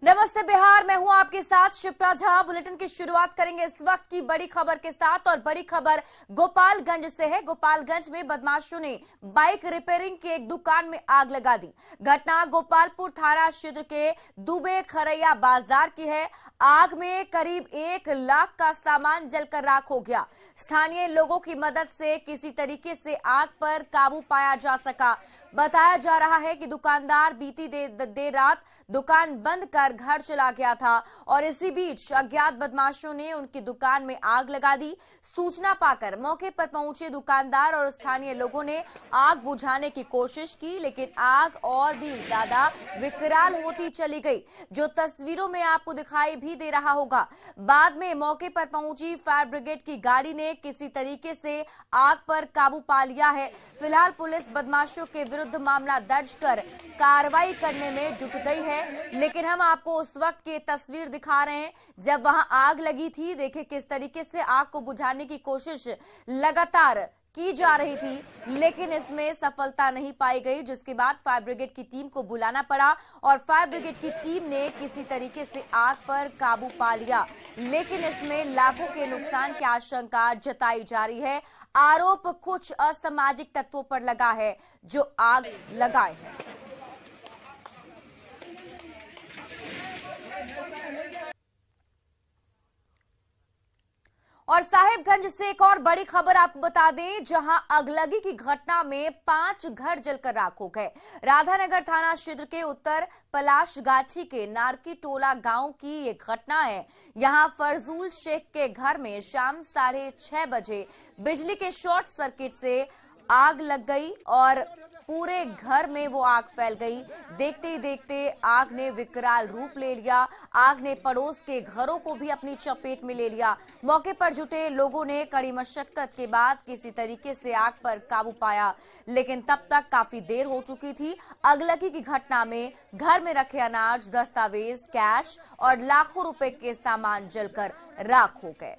नमस्ते बिहार, मैं हूं आपके साथ शिप्रा झा। बुलेटिन की शुरुआत करेंगे इस वक्त की बड़ी खबर के साथ और बड़ी खबर गोपालगंज से है। गोपालगंज में बदमाशों ने बाइक रिपेयरिंग की एक दुकान में आग लगा दी। घटना गोपालपुर थाना क्षेत्र के दुबे खरैया बाजार की है। आग में करीब 1 लाख का सामान जलकर राख हो गया। स्थानीय लोगों की मदद से किसी तरीके से आग पर काबू पाया जा सका। बताया जा रहा है कि दुकानदार बीती देर रात दुकान बंद कर घर चला गया था और इसी बीच अज्ञात बदमाशों ने उनकी दुकान में आग लगा दी। सूचना पाकर मौके पर पहुंचे दुकानदार और स्थानीय लोगों ने आग बुझाने की कोशिश की, लेकिन आग और भी ज्यादा विकराल होती चली गई, जो तस्वीरों में आपको दिखाई भी दे रहा होगा। बाद में मौके पर पहुंची फायर ब्रिगेड की गाड़ी ने किसी तरीके से आग पर काबू पा लिया है। फिलहाल पुलिस बदमाशों के विरुद्ध मामला दर्ज कर कार्रवाई करने में जुट गई है, लेकिन हम आपको उस वक्त की तस्वीर दिखा रहे हैं जब वहां आग लगी थी। देखिए किस तरीके से आग को बुझाने की कोशिश लगातार की जा रही थी, लेकिन इसमें सफलता नहीं पाई गई, जिसके बाद फायर ब्रिगेड की टीम को बुलाना पड़ा और फायर ब्रिगेड की टीम ने किसी तरीके से आग पर काबू पा लिया, लेकिन इसमें लाखों के नुकसान की आशंका जताई जा रही है। आरोप कुछ असामाजिक तत्वों पर लगा है जो आग लगाए हैं। और साहिबगंज से एक और बड़ी खबर आपको बता दें, जहां अगलगी की घटना में 5 घर जलकर राख हो गए। राधानगर थाना क्षेत्र के उत्तर पलाशगाछी के नारकी टोला गांव की ये घटना है। यहां फरजूल शेख के घर में शाम 6:30 बजे बिजली के शॉर्ट सर्किट से आग लग गई और पूरे घर में वो आग फैल गई। देखते ही देखते आग ने विकराल रूप ले लिया। आग ने पड़ोस के घरों को भी अपनी चपेट में ले लिया। मौके पर जुटे लोगों ने कड़ी मशक्कत के बाद किसी तरीके से आग पर काबू पाया, लेकिन तब तक काफी देर हो चुकी थी। अगलगी की घटना में घर में रखे अनाज, दस्तावेज, कैश और लाखों रुपए के सामान जलकर राख हो गए।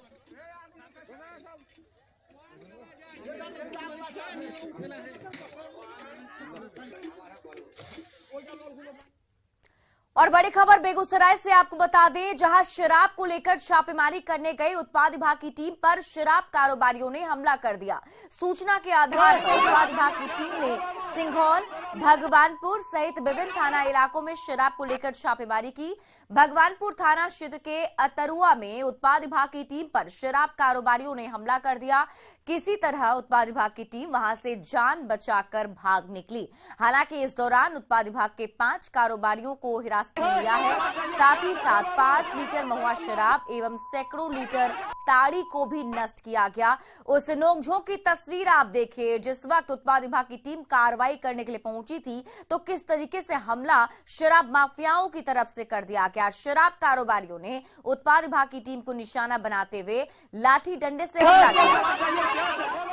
और बड़ी खबर बेगूसराय से आपको बता दें, जहां शराब को लेकर छापेमारी करने गई उत्पाद विभाग की टीम पर शराब कारोबारियों ने हमला कर दिया। सूचना के आधार पर उत्पाद विभाग की टीम ने सिंघौल, भगवानपुर सहित विभिन्न थाना इलाकों में शराब को लेकर छापेमारी की। भगवानपुर थाना क्षेत्र के अतरुआ में उत्पाद विभाग की टीम पर शराब कारोबारियों ने हमला कर दिया। किसी तरह उत्पाद विभाग की टीम वहां से जान बचाकर भाग निकली। हालांकि इस दौरान उत्पाद विभाग के 5 कारोबारियों को हिरासत में लिया है। साथ ही साथ 5 लीटर महुआ शराब एवं सैकड़ों लीटर ताड़ी को भी नष्ट किया गया। उस नोकझोंक की तस्वीर आप देखिए। जिस वक्त उत्पाद विभाग की टीम कार्रवाई करने के लिए पहुंची थी, तो किस तरीके से हमला शराब माफियाओं की तरफ से कर दिया गया। शराब कारोबारियों ने उत्पाद विभाग की टीम को निशाना बनाते हुए लाठी डंडे से हमला किया।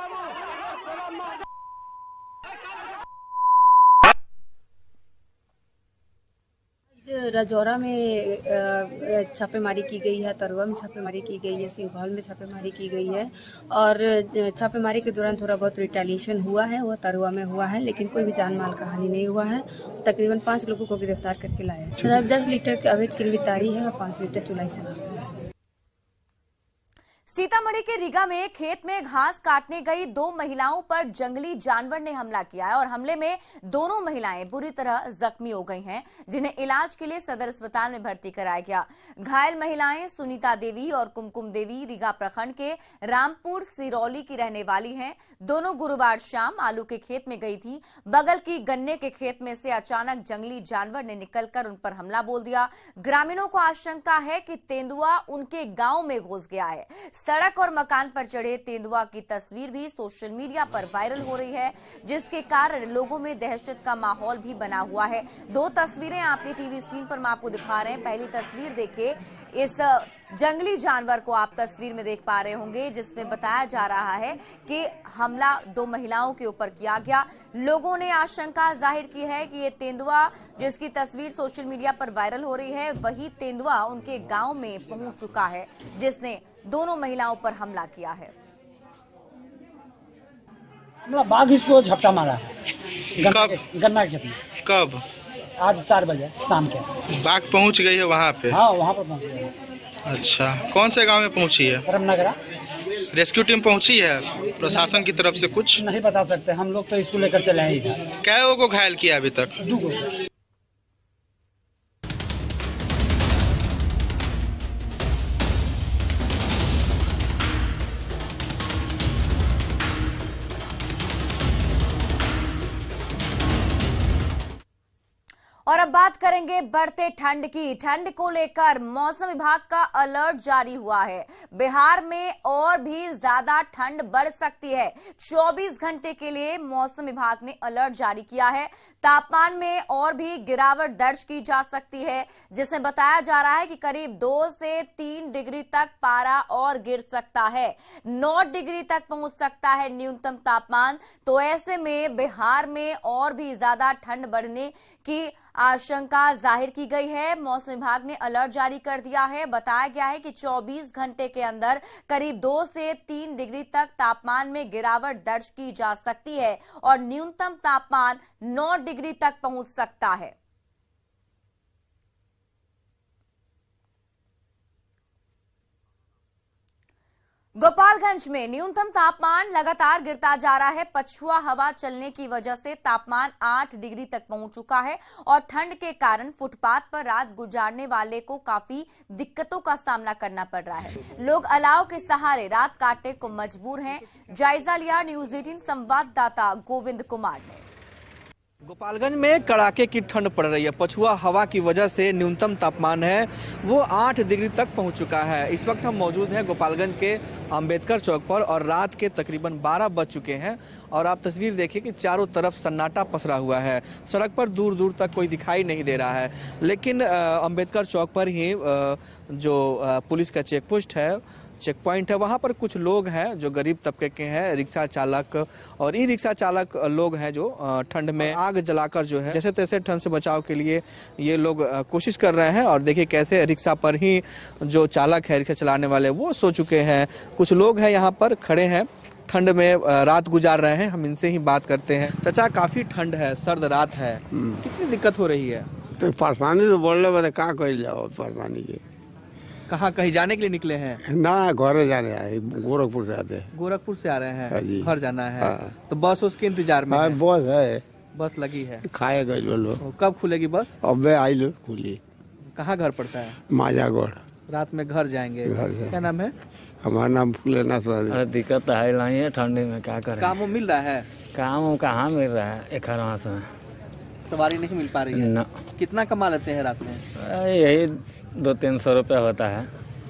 राजौरा में छापेमारी की गई है, तरुआ में छापेमारी की गई है, सिंघौल में छापेमारी की गई है और छापेमारी के दौरान थोड़ा बहुत रिटेलिएशन हुआ है, वह तरुआ में हुआ है, लेकिन कोई भी जान माल का हानि नहीं हुआ है। तकरीबन 5 लोगों को गिरफ्तार करके लाया। शराब 10 लीटर की अवैध किल्ली ताड़ी है और 5 लीटर चुलाई शराब है। सीतामढ़ी के रीगा में खेत में घास काटने गई 2 महिलाओं पर जंगली जानवर ने हमला किया है और हमले में दोनों महिलाएं बुरी तरह जख्मी हो गई हैं, जिन्हें इलाज के लिए सदर अस्पताल में भर्ती कराया गया। घायल महिलाएं सुनीता देवी और कुमकुम देवी रीगा प्रखंड के रामपुर सिरौली की रहने वाली हैं। दोनों गुरुवार शाम आलू के खेत में गई थी। बगल की गन्ने के खेत में से अचानक जंगली जानवर ने निकलकर उन पर हमला बोल दिया। ग्रामीणों को आशंका है कि तेंदुआ उनके गांव में घुस गया है। सड़क और मकान पर चढ़े तेंदुआ की तस्वीर भी सोशल मीडिया पर वायरल हो रही है, जिसके कारण लोगों में दहशत का माहौल भी बना हुआ है। 2 तस्वीरें आपके टीवी स्क्रीन पर मैं आपको दिखा रहे हैं। पहली तस्वीर देखिए, इस जंगली जानवर को आप तस्वीर में देख पा रहे होंगे, जिसमें बताया जा रहा है कि हमला 2 महिलाओं के ऊपर किया गया। लोगों ने आशंका जाहिर की है कि ये तेंदुआ, जिसकी तस्वीर सोशल मीडिया पर वायरल हो रही है, वही तेंदुआ उनके गांव में पहुंच चुका है, जिसने दोनों महिलाओं पर हमला किया है। बाघ इसको झपटा मारा है गन्ना खेत में। कब? आज 4 बजे शाम के। बाघ पहुंच गई है वहाँ पे? हाँ, वहाँ पर पहुँच गए। अच्छा, कौन से गांव में पहुंची है? रामनगरा। रेस्क्यू टीम पहुंची है प्रशासन की तरफ से? कुछ नहीं बता सकते, हम लोग तो इसको लेकर चले हैं इधर। क्या लोगों को घायल किया अभी तक? 2 को। और अब बात करेंगे बढ़ते ठंड की। ठंड को लेकर मौसम विभाग का अलर्ट जारी हुआ है। बिहार में और भी ज्यादा ठंड बढ़ सकती है। 24 घंटे के लिए मौसम विभाग ने अलर्ट जारी किया है। तापमान में और भी गिरावट दर्ज की जा सकती है, जिसमें बताया जा रहा है कि करीब 2 से 3 डिग्री तक पारा और गिर सकता है। 9 डिग्री तक पहुंच सकता है न्यूनतम तापमान। तो ऐसे में बिहार में और भी ज्यादा ठंड बढ़ने की आशंका जाहिर की गई है। मौसम विभाग ने अलर्ट जारी कर दिया है। बताया गया है कि 24 घंटे के अंदर करीब 2 से 3 डिग्री तक तापमान में गिरावट दर्ज की जा सकती है और न्यूनतम तापमान 9 डिग्री तक पहुंच सकता है। गोपालगंज में न्यूनतम तापमान लगातार गिरता जा रहा है। पछुआ हवा चलने की वजह से तापमान 8 डिग्री तक पहुंच चुका है और ठंड के कारण फुटपाथ पर रात गुजारने वाले को काफी दिक्कतों का सामना करना पड़ रहा है। लोग अलाव के सहारे रात काटने को मजबूर हैं। जायजा लिया न्यूज 18 संवाददाता गोविंद कुमार ने। गोपालगंज में कड़ाके की ठंड पड़ रही है। पछुआ हवा की वजह से न्यूनतम तापमान है वो 8 डिग्री तक पहुंच चुका है। इस वक्त हम मौजूद हैं गोपालगंज के अंबेडकर चौक पर और रात के तकरीबन 12 बज चुके हैं और आप तस्वीर देखिए कि चारों तरफ सन्नाटा पसरा हुआ है। सड़क पर दूर दूर तक कोई दिखाई नहीं दे रहा है, लेकिन अंबेडकर चौक पर ही जो पुलिस का चेक पोस्ट है, चेक पॉइंट है, वहाँ पर कुछ लोग हैं जो गरीब तबके के हैं, रिक्शा चालक और ई रिक्शा चालक लोग हैं जो ठंड में आग जलाकर जो है जैसे तैसे ठंड से बचाव के लिए ये लोग कोशिश कर रहे हैं। और देखिए कैसे रिक्शा पर ही जो चालक है, रिक्शा चलाने वाले, वो सो चुके हैं। कुछ लोग हैं यहाँ पर खड़े हैं, ठंड में रात गुजार रहे हैं। हम इनसे ही बात करते हैं। चाचा, काफी ठंड है, सर्द रात है, कितनी दिक्कत हो रही है? तो परेशानी तो बोल रहे क्या कही जाओ परेशानी के। कहाँ, कहीं जाने के लिए निकले हैं? ना, घरे जाने आए, गोरखपुर से आते हैं। गोरखपुर से आ रहे हैं, घर जाना है। हाँ। तो बस उसके इंतजार में है? बस है, बस लगी है। खाए गए लो। कब खुलेगी बस? अब आई लो खुली। कहाँ घर पड़ता है? माजागढ़। रात में घर जाएंगे। क्या नाम है? हमारा नाम फुलेनाथ। अरे दिक्कत है नहीं है, ठंडी में क्या करें। काम मिल रहा है? काम कहाँ मिल रहा है, एक मास में सवारी नहीं मिल पा रही है। ना। कितना कमा लेते हैं रात में? यही 200-300 रुपया होता है।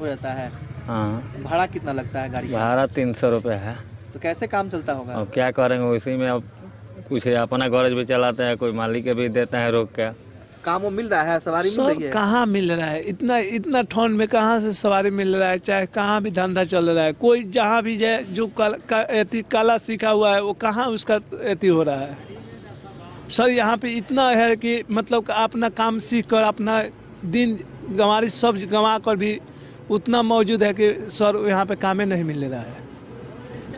हो जाता है। हाँ। भाड़ा कितना लगता है गाड़ी? भाड़ा 300 रुपया है। तो कैसे काम चलता होगा? अब क्या करेंगे, उसी में अब कुछ अपना गरज भी चलाते हैं, कोई मालिक के भी देते हैं रोक के। काम वो मिल रहा है, सवारी मिल रही है? कहाँ मिल रहा है, इतना ठंड में कहाँ से सवारी मिल रहा है। चाहे कहाँ भी धंधा चल रहा है, कोई जहाँ भी जाए जो काला सीखा हुआ है वो कहाँ उसका एती हो रहा है। सर यहाँ पे इतना है कि मतलब अपना काम सीख कर अपना दिन गंवारी सब गंवा कर भी उतना मौजूद है कि सर यहाँ पे कामें नहीं मिल रहा है।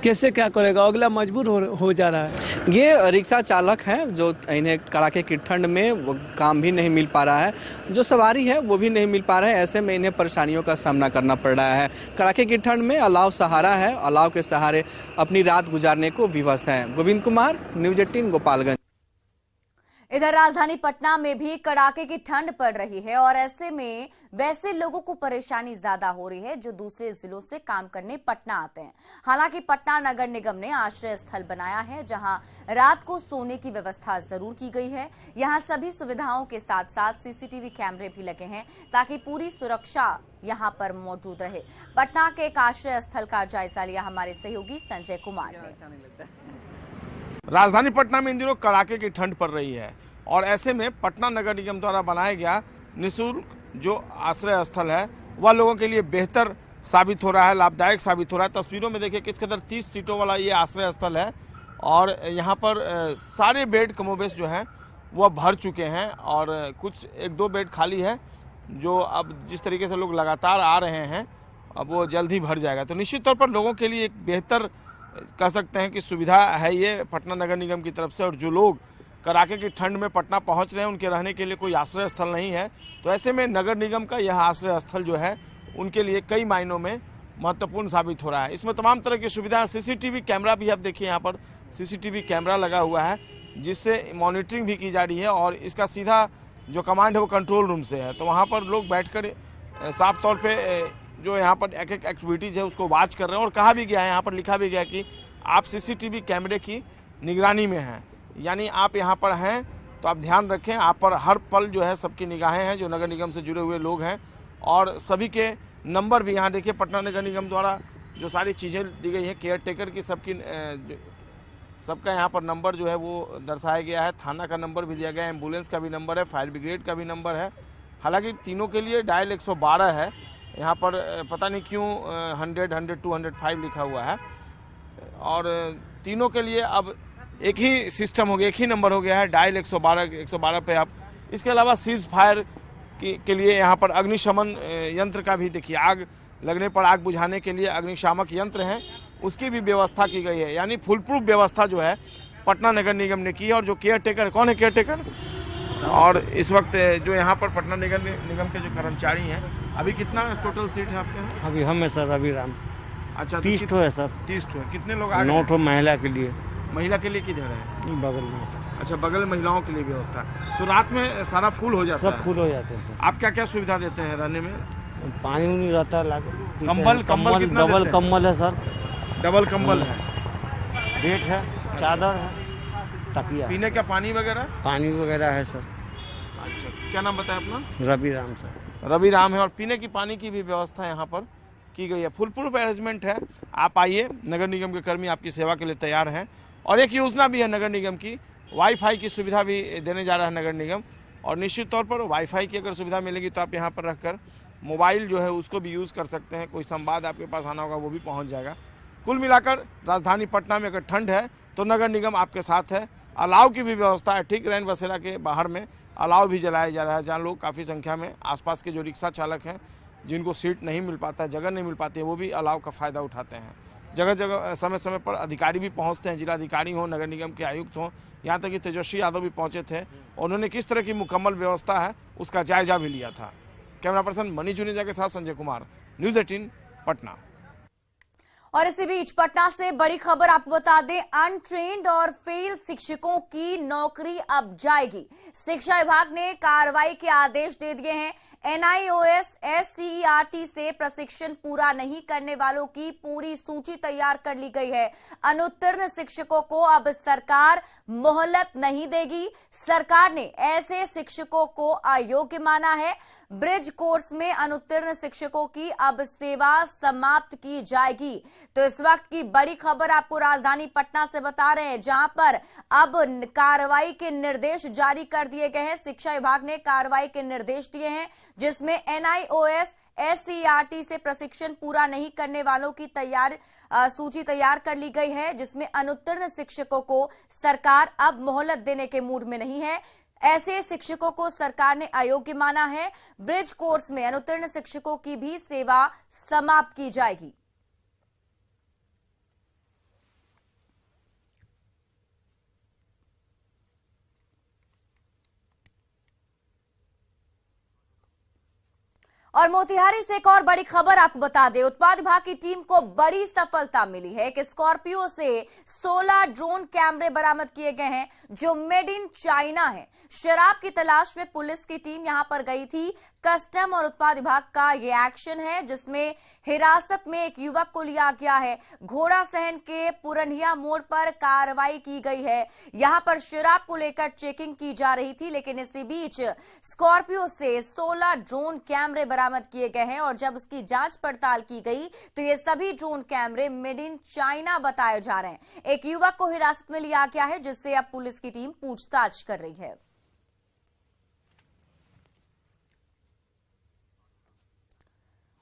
कैसे क्या करेगा, अगला मजबूर हो जा रहा है। ये रिक्शा चालक हैं जो इन्हें कड़ाके की ठंड में वो काम भी नहीं मिल पा रहा है, जो सवारी है वो भी नहीं मिल पा रहा है। ऐसे में इन्हें परेशानियों का सामना करना पड़ रहा है। कड़ाके की ठंड में अलाव सहारा है, अलाव के सहारे अपनी रात गुजारने को विवश हैं। गोविंद कुमार, न्यूज 18 गोपालगंज। इधर राजधानी पटना में भी कड़ाके की ठंड पड़ रही है और ऐसे में वैसे लोगों को परेशानी ज्यादा हो रही है जो दूसरे जिलों से काम करने पटना आते हैं। हालांकि पटना नगर निगम ने आश्रय स्थल बनाया है जहां रात को सोने की व्यवस्था जरूर की गई है। यहां सभी सुविधाओं के साथ साथ सीसीटीवी कैमरे भी लगे हैं ताकि पूरी सुरक्षा यहां पर मौजूद रहे। पटना के एक आश्रय स्थल का जायजा लिया हमारे सहयोगी संजय कुमार ने। राजधानी पटना में इन दिनों कड़ाके की ठंड पड़ रही है और ऐसे में पटना नगर निगम द्वारा बनाया गया निःशुल्क जो आश्रय स्थल है वह लोगों के लिए बेहतर साबित हो रहा है, लाभदायक साबित हो रहा है। तस्वीरों में देखिए किस कदर 30 सीटों वाला ये आश्रय स्थल है और यहाँ पर सारे बेड कमोबेश जो हैं वह भर चुके हैं और कुछ 1-2 बेड खाली है जो अब जिस तरीके से लोग लगातार आ रहे हैं अब वो जल्द ही भर जाएगा। तो निश्चित तौर पर लोगों के लिए एक बेहतर कह सकते हैं कि सुविधा है ये पटना नगर निगम की तरफ से। और जो लोग कड़ाके की ठंड में पटना पहुंच रहे हैं, उनके रहने के लिए कोई आश्रय स्थल नहीं है। तो ऐसे में नगर निगम का यह आश्रय स्थल जो है उनके लिए कई मायनों में महत्वपूर्ण साबित हो रहा है। इसमें तमाम तरह की सुविधाएं, सीसीटीवी कैमरा भी आप देखिए, यहाँ पर सीसीटीवी कैमरा लगा हुआ है जिससे मॉनिटरिंग भी की जा रही है और इसका सीधा जो कमांड है वो कंट्रोल रूम से है। तो वहाँ पर लोग बैठकर साफ तौर पे जो यहाँ पर एक एक एक्टिविटीज़ है उसको वॉच कर रहे हैं। और कहा भी गया है, यहाँ पर लिखा भी गया कि आप सीसीटीवी कैमरे की निगरानी में हैं, यानी आप यहाँ पर हैं तो आप ध्यान रखें, आप पर हर पल जो है सबकी निगाहें हैं जो नगर निगम से जुड़े हुए लोग हैं। और सभी के नंबर भी यहाँ देखिए, पटना नगर निगम द्वारा जो सारी चीज़ें दी गई हैं केयर टेकर की, सबका यहाँ पर नंबर जो है वो दर्शाया गया है। थाना का नंबर भी दिया गया है, एम्बुलेंस का भी नंबर है, फायर ब्रिगेड का भी नंबर है। हालांकि तीनों के लिए डायल 112 है, यहाँ पर पता नहीं क्यों 100, 102, 105 लिखा हुआ है। और तीनों के लिए अब एक ही सिस्टम हो गया, एक ही नंबर हो गया है, डायल 112 पे आप। इसके अलावा सीज फायर के लिए यहाँ पर अग्निशमन यंत्र का भी देखिए, आग लगने पर आग बुझाने के लिए अग्निशामक यंत्र हैं, उसकी भी व्यवस्था की गई है। यानी फुल प्रूफ व्यवस्था जो है पटना नगर निगम ने की है। और जो केयर टेकर, कौन है केयर टेकर? और इस वक्त जो यहाँ पर पटना नगर निगम के जो कर्मचारी हैं, अभी कितना टोटल सीट है आपके यहाँ? अभी हम है सर रवि राम। अच्छा, 30 ठो है सर। 30 ठो है। कितने लोग आ गए? 9 ठो महिला के लिए। महिला के लिए किधर है? बगल में सर। अच्छा, बगल में महिलाओं के लिए व्यवस्था। तो रात में सारा फुल हो जाता है? सब फुल हो जाते हैं सर। आप क्या क्या सुविधा देते हैं रहने में? पानी उनी रहता है, कंबल कितना डबल देते हैं? कंबल है सर। डबल कंबल है, बेड है, चादर है, तकिया। पीने का पानी वगैरह? पानी वगैरह है सर। अच्छा, क्या नाम बताया अपना? रवि राम सर। रवि राम है। और पीने की पानी की भी व्यवस्था यहाँ पर की गई है, फुल प्रूफ अरेंजमेंट है। आप आइए, नगर निगम के कर्मी आपकी सेवा के लिए तैयार हैं। और एक योजना भी है नगर निगम की, वाईफाई की सुविधा भी देने जा रहा है नगर निगम। और निश्चित तौर पर वाईफाई की अगर सुविधा मिलेगी तो आप यहाँ पर रखकर मोबाइल जो है उसको भी यूज़ कर सकते हैं, कोई संवाद आपके पास आना होगा वो भी पहुँच जाएगा। कुल मिलाकर राजधानी पटना में अगर ठंड है तो नगर निगम आपके साथ है। अलाव की भी व्यवस्था है, ठीक रैन बसेरा के बाहर में अलाव भी जलाया जा रहा है, जहाँ लोग काफ़ी संख्या में आसपास के जो रिक्शा चालक हैं जिनको सीट नहीं मिल पाता है, जगह नहीं मिल पाती है, वो भी अलाव का फ़ायदा उठाते हैं। जगह जगह समय समय पर अधिकारी भी पहुंचते हैं, जिलाधिकारी हों, नगर निगम के आयुक्त हों, यहाँ तक कि तेजस्वी यादव भी पहुंचे थे। उन्होंने किस तरह की मुकम्मल व्यवस्था है उसका जायजा भी लिया था। कैमरा पर्सन मनीष जुनेजा के साथ संजय कुमार, न्यूज़ 18 पटना। और इसी बीच पटना से बड़ी खबर आपको बता दें, अनट्रेन्ड और फेल शिक्षकों की नौकरी अब जाएगी। शिक्षा विभाग ने कार्रवाई के आदेश दे दिए हैं। NIOS SCERT से प्रशिक्षण पूरा नहीं करने वालों की पूरी सूची तैयार कर ली गई है। अनुत्तीर्ण शिक्षकों को अब सरकार मोहलत नहीं देगी। सरकार ने ऐसे शिक्षकों को अयोग्य माना है। ब्रिज कोर्स में अनुत्तीर्ण शिक्षकों की अब सेवा समाप्त की जाएगी। तो इस वक्त की बड़ी खबर आपको राजधानी पटना से बता रहे हैं, जहां पर अब कार्रवाई के निर्देश जारी कर दिए गए हैं। शिक्षा विभाग ने कार्रवाई के निर्देश दिए हैं, जिसमें NIOS SCERT से प्रशिक्षण पूरा नहीं करने वालों की सूची तैयार कर ली गई है, जिसमें अनुत्तीर्ण शिक्षकों को सरकार अब मोहलत देने के मूड में नहीं है। ऐसे शिक्षकों को सरकार ने अयोग्य माना है। ब्रिज कोर्स में अनुत्तीर्ण शिक्षकों की भी सेवा समाप्त की जाएगी। और मोतिहारी से एक और बड़ी खबर आपको बता दें, उत्पाद विभाग की टीम को बड़ी सफलता मिली है कि स्कॉर्पियो से 16 ड्रोन कैमरे बरामद किए गए हैं जो मेड इन चाइना है। शराब की तलाश में पुलिस की टीम यहां पर गई थी। कस्टम और उत्पाद विभाग का यह एक्शन है, जिसमें हिरासत में एक युवक को लिया गया है। घोड़ा सहन के पुरनिया मोड़ पर कार्रवाई की गई है। यहां पर शराब को लेकर चेकिंग की जा रही थी, लेकिन इसी बीच स्कॉर्पियो से 16 ड्रोन कैमरे बरामद किए गए हैं। और जब उसकी जांच पड़ताल की गई तो ये सभी ड्रोन कैमरे मेड इन चाइना बताए जा रहे हैं। एक युवक को हिरासत में लिया गया है, जिससे अब पुलिस की टीम पूछताछ कर रही है।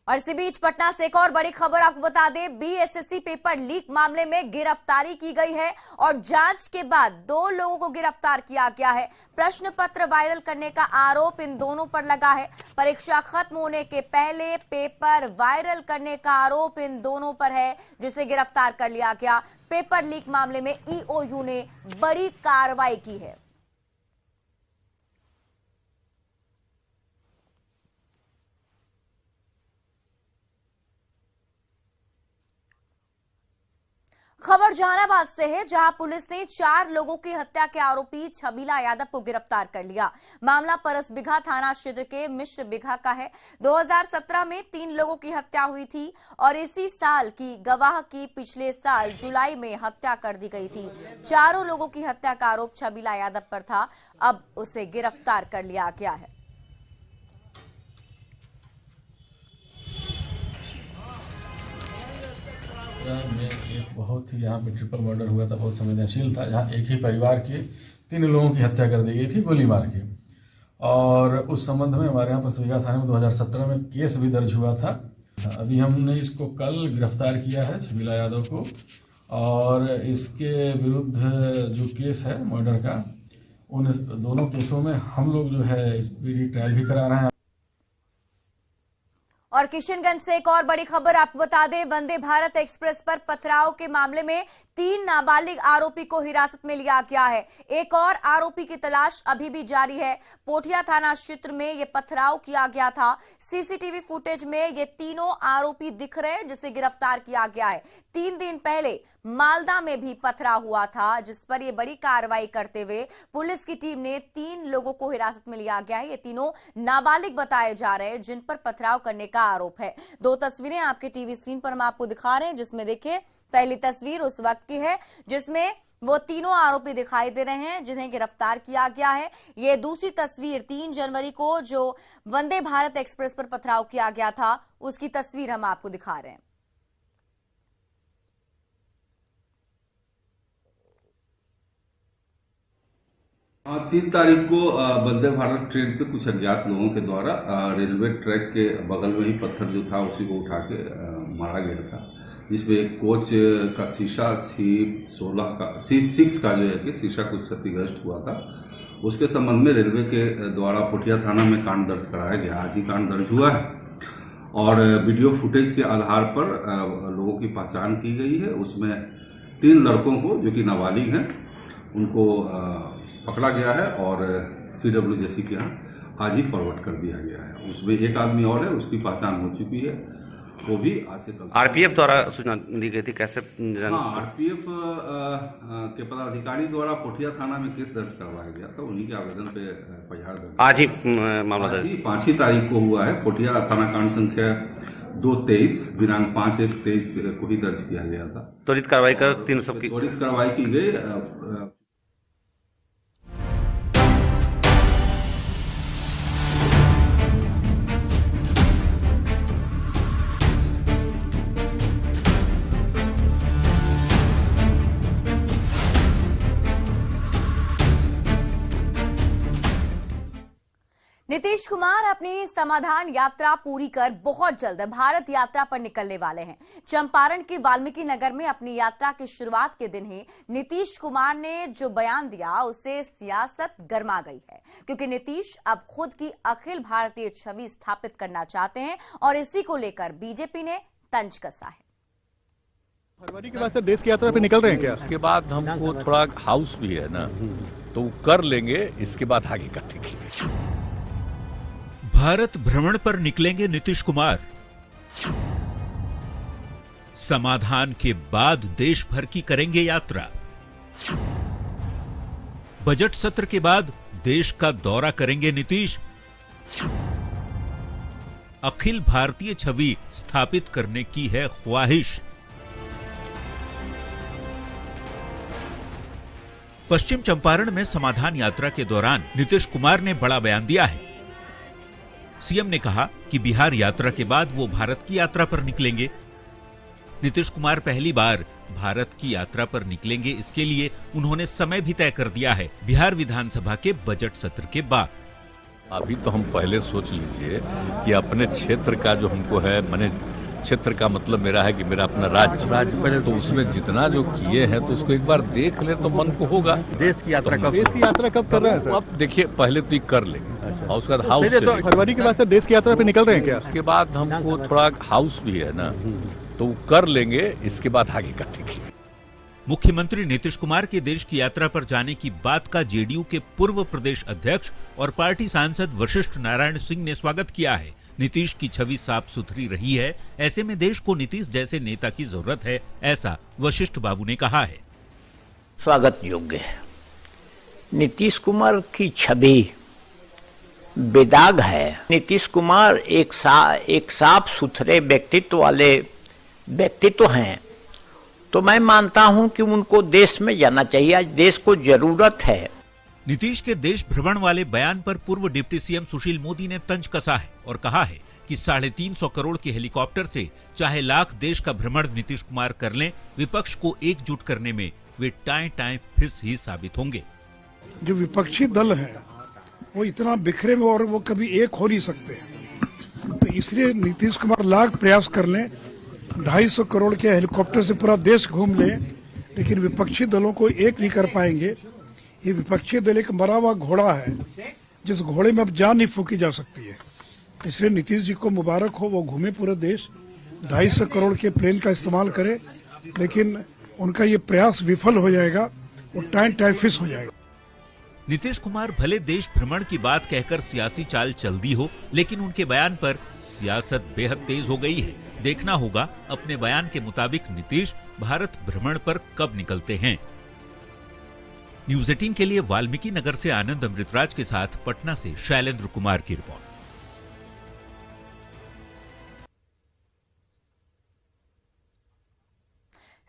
और इसी बीच पटना से एक और बड़ी खबर आपको बता दें, BSSC पेपर लीक मामले में गिरफ्तारी की गई है और जांच के बाद 2 लोगों को गिरफ्तार किया गया है। प्रश्न पत्र वायरल करने का आरोप इन दोनों पर लगा है। परीक्षा खत्म होने के पहले पेपर वायरल करने का आरोप इन दोनों पर है, जिसे गिरफ्तार कर लिया गया। पेपर लीक मामले में EOU ने बड़ी कार्रवाई की है। खबर जहानाबाद से है, जहां पुलिस ने 4 लोगों की हत्या के आरोपी छबीला यादव को गिरफ्तार कर लिया। मामला परसबिघा थाना क्षेत्र के मिश्र बिघा का है। 2017 में 3 लोगों की हत्या हुई थी और इसी साल की गवाह की पिछले साल जुलाई में हत्या कर दी गई थी। चारों लोगों की हत्या का आरोप छबीला यादव पर था। अब उसे गिरफ्तार कर लिया गया है। में एक बहुत ही यहाँ पे ट्रिपल मर्डर हुआ था, बहुत संवेदनशील था, जहाँ एक ही परिवार के 3 लोगों की हत्या कर दी गई थी गोली मार के। और उस संबंध में हमारे यहाँ परसबिघा थाने में 2017 में केस भी दर्ज हुआ था। अभी हमने इसको कल गिरफ्तार किया है, छबीला यादव को, और इसके विरुद्ध जो केस है मर्डर का, उन दोनों केसों में हम लोग जो है स्पीडी ट्रायल भी करा रहे हैं। और किशनगंज से एक और बड़ी खबर आपको बता दें, वंदे भारत एक्सप्रेस पर पथराव के मामले में 3 नाबालिग आरोपी को हिरासत में लिया गया है। एक और आरोपी की तलाश अभी भी जारी है। पोठिया थाना क्षेत्र में यह पथराव किया गया था। सीसीटीवी फुटेज में ये तीनों आरोपी दिख रहे हैं, जिसे गिरफ्तार किया गया है। 3 दिन पहले मालदा में भी पथराव हुआ था, जिस पर यह बड़ी कार्रवाई करते हुए पुलिस की टीम ने 3 लोगों को हिरासत में लिया गया है। ये तीनों नाबालिग बताए जा रहे हैं, जिन पर पथराव करने का आरोप है। 2 तस्वीरें आपके टीवी स्क्रीन पर हम आपको दिखा रहे हैं, जिसमें देखिए पहली तस्वीर उस वक्त की है जिसमें वो तीनों आरोपी दिखाई दे रहे हैं जिन्हें गिरफ्तार किया गया है। ये दूसरी तस्वीर 3 जनवरी को जो वंदे भारत एक्सप्रेस पर पथराव किया गया था, उसकी तस्वीर हम आपको दिखा रहे हैं। हाँ, 3 तारीख को वंदे भारत ट्रेन पे कुछ अज्ञात लोगों के द्वारा रेलवे ट्रैक के बगल में ही पत्थर जो था उसी को उठा के मारा गया था, जिसमें एक कोच का शीशा C6 का जो है कि शीशा कुछ क्षतिग्रस्त हुआ था। उसके संबंध में रेलवे के द्वारा पोठिया थाना में कांड दर्ज कराया गया। आज ही कांड दर्ज हुआ है और वीडियो फुटेज के आधार पर लोगों की पहचान की गई है। उसमें 3 लड़कों को जो कि नाबालिग हैं उनको पकड़ा गया है और CWJC के यहाँ आज ही फॉरवर्ड कर दिया गया है। उसमें एक आदमी और है, उसकी पहचान हो चुकी है, वो भी आज से कल। RPF द्वारा सूचना दी गई थी, कैसे? हाँ, RPF के पदाधिकारी द्वारा पोठिया थाना में केस दर्ज करवाया गया था। उन्हीं के आवेदन पे FIR दर्ज आज ही मामला दर्ज 5 ही तारीख को हुआ है। पोठिया थाना कांड संख्या 223 दिनांक 5/1/23 को ही दर्ज किया गया था। त्वरित कार्रवाई कर 3 सबकी त्वरित कार्रवाई की गई। नीतीश कुमार अपनी समाधान यात्रा पूरी कर बहुत जल्द भारत यात्रा पर निकलने वाले हैं। चंपारण के वाल्मीकि नगर में अपनी यात्रा की शुरुआत के दिन ही नीतीश कुमार ने जो बयान दिया उससे सियासत गर्मा गई है, क्योंकि नीतीश अब खुद की अखिल भारतीय छवि स्थापित करना चाहते हैं और इसी को लेकर बीजेपी ने तंज कसा है। फरवरी के बाद से देश की यात्रा पे निकल रहे हैं क्या? उसके बाद हमको थोड़ा हाउस भी है ना, तो कर लेंगे, इसके बाद आगे का देखेंगे। भारत भ्रमण पर निकलेंगे नीतीश कुमार। समाधान के बाद देश भर की करेंगे यात्रा। बजट सत्र के बाद देश का दौरा करेंगे नीतीश। अखिल भारतीय छवि स्थापित करने की है ख्वाहिश। पश्चिम चंपारण में समाधान यात्रा के दौरान नीतीश कुमार ने बड़ा बयान दिया है। सीएम ने कहा कि बिहार यात्रा के बाद वो भारत की यात्रा पर निकलेंगे। नीतीश कुमार पहली बार भारत की यात्रा पर निकलेंगे, इसके लिए उन्होंने समय भी तय कर दिया है, बिहार विधानसभा के बजट सत्र के बाद। अभी तो हम पहले सोच लीजिए कि अपने क्षेत्र का जो हमको है, मैंने क्षेत्र का मतलब मेरा है कि मेरा अपना राज्य पहले, तो उसमें जितना जो किए हैं तो उसको एक बार देख ले तो मन को होगा। देश की यात्रा कब कर रहे हैं सर? अब देखिए, पहले तो ये कर लेंगे और उसके बाद हाउस। फरवरी के बाद से देश की यात्रा पे निकल रहे हैं क्या? उसके बाद हमको थोड़ा हाउस भी है ना, तो कर लेंगे, इसके बाद आगे का देखेंगे। मुख्यमंत्री नीतीश कुमार के देश की यात्रा पर जाने की बात का जेडीयू के पूर्व प्रदेश अध्यक्ष और पार्टी सांसद वशिष्ठ नारायण सिंह ने स्वागत किया है। नीतीश की छवि साफ सुथरी रही है। ऐसे में देश को नीतीश जैसे नेता की जरूरत है, ऐसा वशिष्ठ बाबू ने कहा है। स्वागत योग्य है। नीतीश कुमार की छवि बेदाग है। नीतीश कुमार एक साफ सुथरे व्यक्तित्व वाले व्यक्तित्व हैं, तो मैं मानता हूं कि उनको देश में जाना चाहिए। आज देश को जरूरत है। नीतीश के देश भ्रमण वाले बयान पर पूर्व डिप्टी सीएम सुशील मोदी ने तंज कसा है और कहा है कि 350 करोड़ के हेलीकॉप्टर से चाहे लाख देश का भ्रमण नीतीश कुमार कर लें, विपक्ष को एकजुट करने में वे टाएं फिस ही साबित होंगे। जो विपक्षी दल है वो इतना बिखरे में और वो कभी एक हो नहीं सकते, तो इसलिए नीतीश कुमार लाख प्रयास कर लें, 250 करोड़ के हेलीकॉप्टर से पूरा देश घूम ले, लेकिन विपक्षी दलों को एक नहीं कर पाएंगे। ये विपक्षी दल एक मरा हुआ घोड़ा है, जिस घोड़े में अब जान नहीं फूकी जा सकती है। इसलिए नीतीश जी को मुबारक हो, वो घूमे पूरा देश, 250 करोड़ के प्लेन का इस्तेमाल करे, लेकिन उनका ये प्रयास विफल हो जाएगा, वो टाइम फिस हो जाएगा। नीतीश कुमार भले देश भ्रमण की बात कहकर सियासी चाल चल दी हो, लेकिन उनके बयान पर सियासत बेहद तेज हो गई है। देखना होगा अपने बयान के मुताबिक नीतीश भारत भ्रमण पर कब निकलते हैं। न्यूज़ 18 के लिए वाल्मीकि नगर से आनंद अमृतराज के साथ पटना से शैलेंद्र कुमार की रिपोर्ट।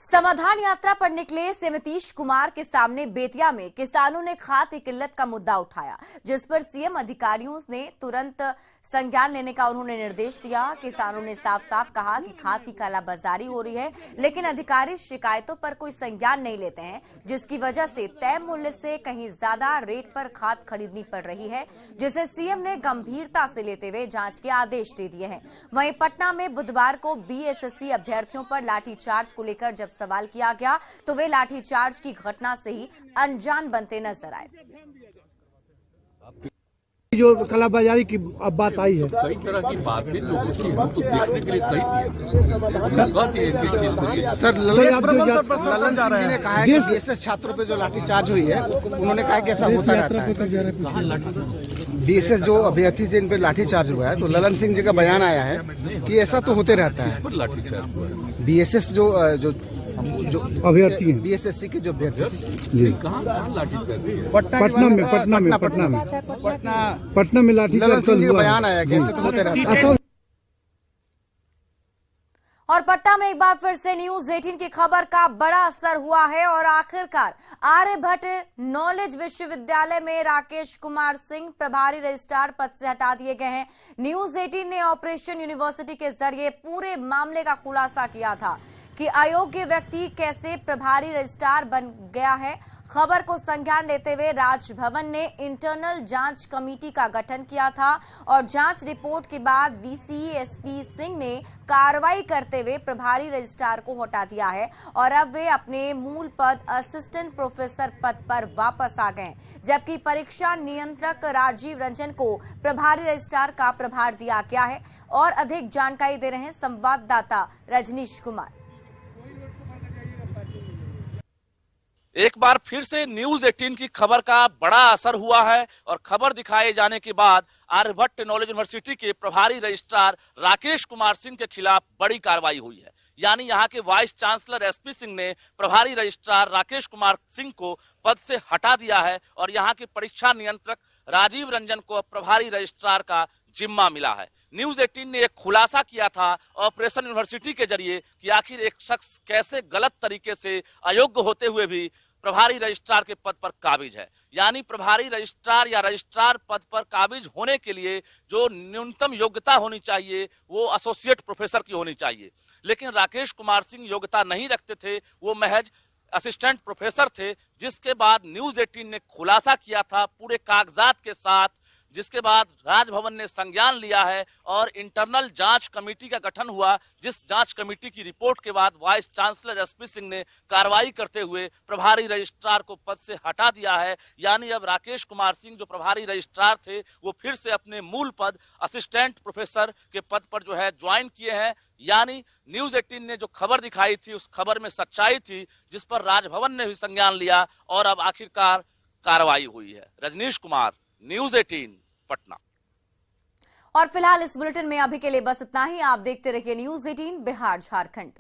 समाधान यात्रा पर निकले सीएम नीतीश कुमार के सामने बेतिया में किसानों ने खाद की किल्लत का मुद्दा उठाया, जिस पर सीएम अधिकारियों ने तुरंत संज्ञान लेने का उन्होंने निर्देश दिया। किसानों ने साफ साफ कहा कि खाद की कालाबाजारी हो रही है, लेकिन अधिकारी शिकायतों पर कोई संज्ञान नहीं लेते हैं, जिसकी वजह से तय मूल्य से कहीं ज्यादा रेट पर खाद खरीदनी पड़ रही है, जिसे सीएम ने गंभीरता से लेते हुए जांच के आदेश दे दिए हैं। वहीं पटना में बुधवार को बीएसएससी अभ्यर्थियों पर लाठीचार्ज को लेकर जब सवाल किया गया तो वे लाठीचार्ज की घटना से ही अनजान बनते नजर आए। जो कालाबाजारी की अब बात आई है, कई तरह की बातें लोगों की हमको देखने के लिए कही थी। सर ललन सिंह जी ने कहा है कि बीएसएस छात्रों पे जो लाठीचार्ज हुई है, उन्होंने कहा कि ऐसा होता रहता है। बीएसएस जो अभ्यर्थी से इन पे लाठीचार्ज हुआ है, तो ललन सिंह जी का बयान आया है कि ऐसा तो होते रहता है। बीएसएस जो अभ्यर्थी हैं, बीएसएससी के जो अभ्यर्थी पटना में लाठीचार्ज का बयान आया कि ऐसा तो होते रहता है। और पटना में एक बार फिर से न्यूज़ 18 की खबर का बड़ा असर हुआ है और आखिरकार आर्यभट्ट नॉलेज विश्वविद्यालय में राकेश कुमार सिंह प्रभारी रजिस्ट्रार पद से हटा दिए गए हैं। न्यूज़ 18 ने ऑपरेशन यूनिवर्सिटी के जरिए पूरे मामले का खुलासा किया था कि अयोग्य व्यक्ति कैसे प्रभारी रजिस्ट्रार बन गया है। खबर को संज्ञान लेते हुए राजभवन ने इंटरनल जांच कमेटी का गठन किया था और जांच रिपोर्ट के बाद वीसी एसपी सिंह ने कार्रवाई करते हुए प्रभारी रजिस्ट्रार को हटा दिया है और अब वे अपने मूल पद असिस्टेंट प्रोफेसर पद पर वापस आ गए, जबकि परीक्षा नियंत्रक राजीव रंजन को प्रभारी रजिस्ट्रार का प्रभार दिया गया है। और अधिक जानकारी दे रहे हैं संवाददाता रजनीश कुमार। एक बार फिर से न्यूज़ 18 की खबर का बड़ा असर हुआ है और खबर दिखाए जाने के बाद आर्यभट्ट नॉलेज यूनिवर्सिटी के प्रभारी रजिस्ट्रार राकेश कुमार सिंह के खिलाफ बड़ी कार्रवाई हुई है। यानी यहां के वाइस चांसलर एसपी सिंह ने प्रभारी रजिस्ट्रार राकेश कुमार सिंह को पद से हटा दिया है और यहां के परीक्षा नियंत्रक राजीव रंजन को प्रभारी रजिस्ट्रार का जिम्मा मिला है। न्यूज़ 18 ने एक खुलासा किया था ऑपरेशन यूनिवर्सिटी के जरिए कि आखिर एक शख्स कैसे गलत तरीके से अयोग्य होते हुए भी प्रभारी रजिस्ट्रार के पद पर काबिज है। यानी प्रभारी रजिस्ट्रार या रजिस्ट्रार पद पर काबिज होने के लिए जो न्यूनतम योग्यता होनी चाहिए वो एसोसिएट प्रोफेसर की होनी चाहिए, लेकिन राकेश कुमार सिंह योग्यता नहीं रखते थे, वो महज असिस्टेंट प्रोफेसर थे। जिसके बाद न्यूज़ 18 ने खुलासा किया था पूरे कागजात के साथ, जिसके बाद राजभवन ने संज्ञान लिया है और इंटरनल जांच कमेटी का गठन हुआ, जिस जांच कमेटी की रिपोर्ट के बाद वाइस चांसलर एसपी सिंह ने कार्रवाई करते हुए प्रभारी रजिस्ट्रार को पद से हटा दिया है। यानी अब राकेश कुमार सिंह जो प्रभारी रजिस्ट्रार थे वो फिर से अपने मूल पद असिस्टेंट प्रोफेसर के पद पर जो है ज्वाइन किए हैं। यानी न्यूज़ 18 ने जो खबर दिखाई थी उस खबर में सच्चाई थी, जिस पर राजभवन ने भी संज्ञान लिया और अब आखिरकार कार्रवाई हुई है। रजनीश कुमार, न्यूज़ 18 पटना। और फिलहाल इस बुलेटिन में अभी के लिए बस इतना ही। आप देखते रहिए न्यूज़ 18 बिहार झारखंड।